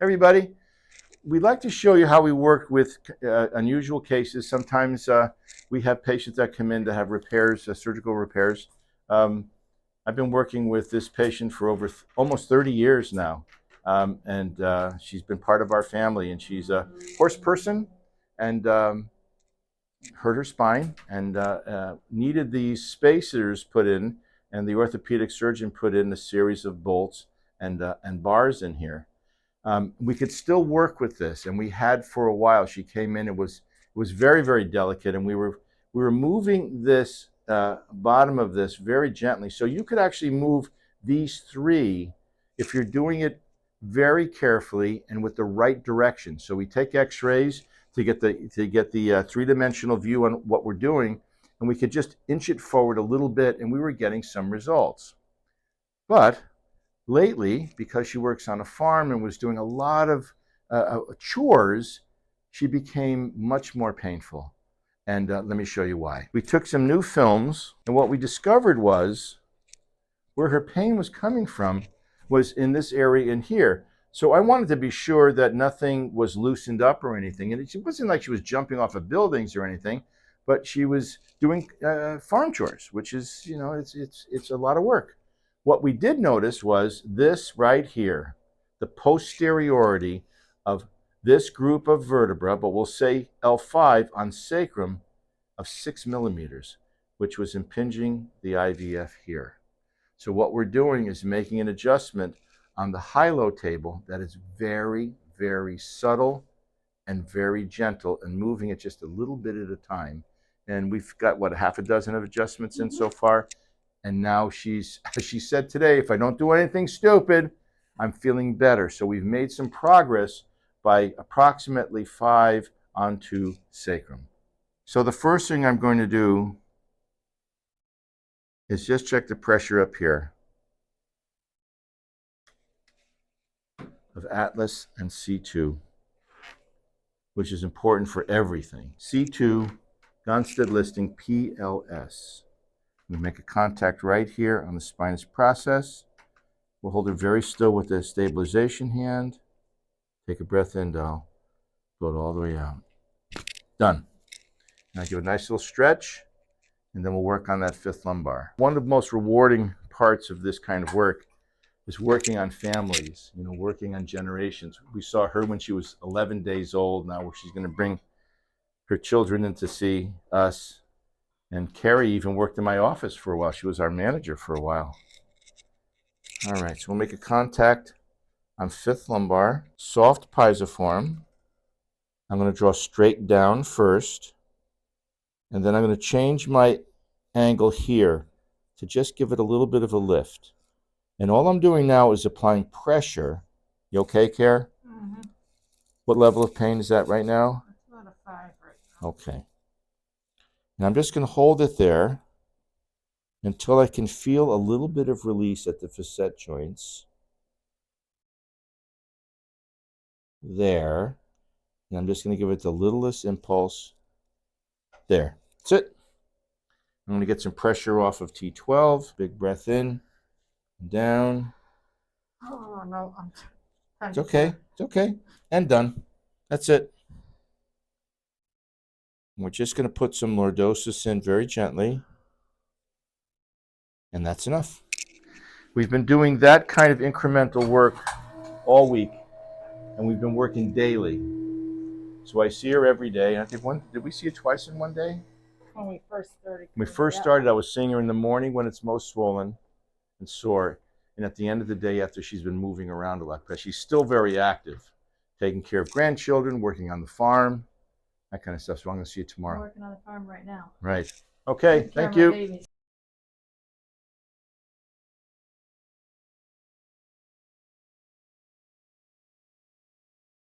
Everybody, we'd like to show you how we work with unusual cases. Sometimes we have patients that come in to have repairs, surgical repairs. I've been working with this patient for over almost 30 years now, and she's been part of our family, and she's a horse person and hurt her spine and needed these spacers put in, and the orthopedic surgeon put in a series of bolts and bars in here. We could still work with this, and we had for a while. She came in, it was very, very delicate, and we were moving this bottom of this very gently. So you could actually move these three if you're doing it very carefully and with the right direction. So we take x-rays to get the three-dimensional view on what we're doing, and we could just inch it forward a little bit, and we were getting some results. But lately, because she works on a farm and was doing a lot of chores, she became much more painful. And let me show you why. We took some new films, and what we discovered was where her pain was coming from was in this area in here. So I wanted to be sure that nothing was loosened up or anything. And it wasn't like she was jumping off of buildings or anything, but she was doing farm chores, which is, you know, it's a lot of work. What we did notice was this right here, the posteriority of this group of vertebra, but we'll say L5 on sacrum of 6 millimeters, which was impinging the IVF here. So what we're doing is making an adjustment on the high-low table that is very, very subtle and very gentle, and moving it just a little bit at a time. And we've got, what, a half a dozen of adjustments in so far. And now she said today, if I don't do anything stupid, I'm feeling better. So we've made some progress by approximately 5 onto sacrum. So the first thing I'm going to do is just check the pressure up here of Atlas and C2, which is important for everything. C2, Gonstead listing PLS. We make a contact right here on the spinous process. We'll hold it very still with the stabilization hand. Take a breath in, doll. Blow it all the way out. Done. Now give a nice little stretch, and then we'll work on that fifth lumbar. One of the most rewarding parts of this kind of work is working on families, you know, working on generations. We saw her when she was 11 days old. Now she's going to bring her children in to see us. And Carrie even worked in my office for a while. She was our manager for a while. All right, so we'll make a contact on fifth lumbar, soft piezoform. I'm going to draw straight down first, and then I'm going to change my angle here to just give it a little bit of a lift. And all I'm doing now is applying pressure. You okay, Care? Mm-hmm. What level of pain is that right now? It's about a 5 right now. Okay. And I'm just going to hold it there until I can feel a little bit of release at the facet joints. There. And I'm just going to give it the littlest impulse. There. That's it. I'm going to get some pressure off of T12. Big breath in, down. Oh, no. It's okay. It's okay. And done. That's it. We're just going to put some lordosis in very gently. And that's enough. We've been doing that kind of incremental work all week. And we've been working daily. So I see her every day. I think did we see her twice in one day? When we first started. When we first started, I was seeing her in the morning when it's most swollen and sore. And at the end of the day, after she's been moving around a lot, because she's still very active, taking care of grandchildren, working on the farm, that kind of stuff. So I'm going to see you tomorrow. I'm working on the farm right now. Right. Okay. Thank you.